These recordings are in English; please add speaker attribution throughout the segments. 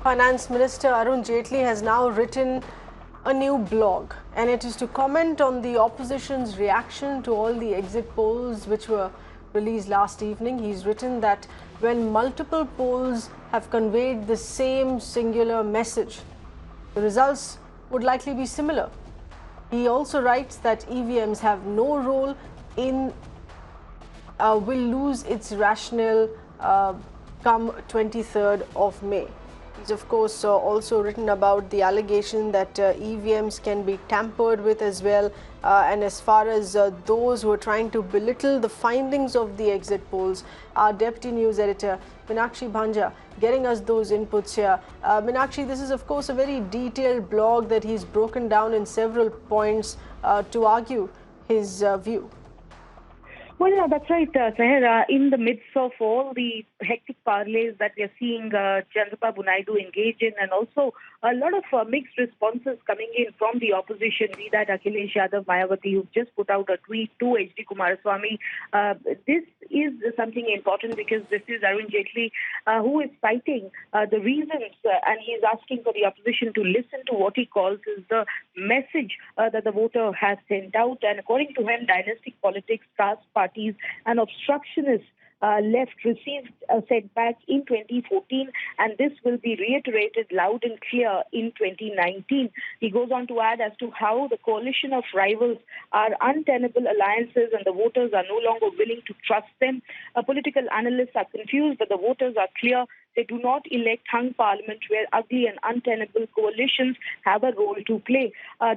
Speaker 1: Finance Minister Arun Jaitley has now written a new blog, and it is to comment on the opposition's reaction to all the exit polls which were released last evening. He's written that when multiple polls have conveyed the same singular message, the results would likely be similar. He also writes that EVMs have no role in, will lose its rationale come 23rd of May. He's of course also written about the allegation that EVMs can be tampered with as well, and as far as those who are trying to belittle the findings of the exit polls, our deputy news editor Meenakshi Bhanja getting us those inputs here. Meenakshi, this is of course a very detailed blog that he's broken down in several points to argue his view.
Speaker 2: Well, yeah, that's right, Seher. In the midst of all the hectic parlays that we are seeing Chandrababu Naidu engage in, and also a lot of mixed responses coming in from the opposition, be that Akhilesh Yadav, Mayawati, who've just put out a tweet to H.D. Kumaraswamy. This is something important because this is Arun Jaitley who is citing the reasons, and he's asking for the opposition to listen to what he calls is the message that the voter has sent out. And according to him, dynastic politics, caste parties and obstructionists left received a setback in 2014, and this will be reiterated loud and clear in 2019. He goes on to add as to how the coalition of rivals are untenable alliances and the voters are no longer willing to trust them. Political analysts are confused, but the voters are clear. They do not elect hung parliament where ugly and untenable coalitions have a role to play.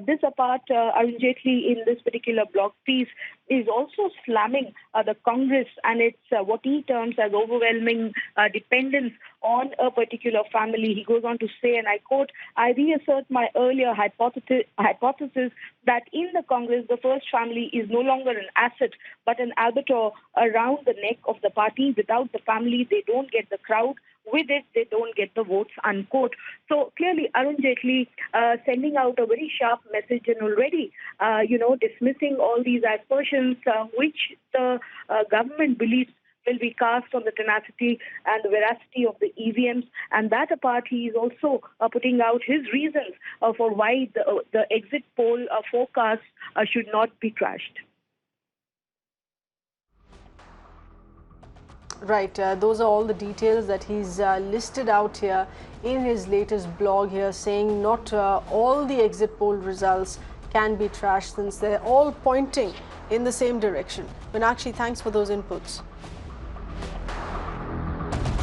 Speaker 2: This apart, Arun Jaitley in this particular blog piece is also slamming the Congress and its what he terms as overwhelming dependence on a particular family. He goes on to say, and I quote, "I reassert my earlier hypothesis that in the Congress, the first family is no longer an asset, but an albatross around the neck of the party. Without the family, they don't get the crowd. With it, they don't get the votes," unquote. So clearly, Arun Jaitley sending out a very sharp message and already, dismissing all these aspersions which the government believes will be cast on the tenacity and the veracity of the EVMs. And that apart, he is also putting out his reasons for why the exit poll forecast should not be trashed.
Speaker 1: Right, those are all the details that he's listed out here in his latest blog here, saying not all the exit poll results can be trashed since they're all pointing in the same direction. Meenakshi, thanks for those inputs.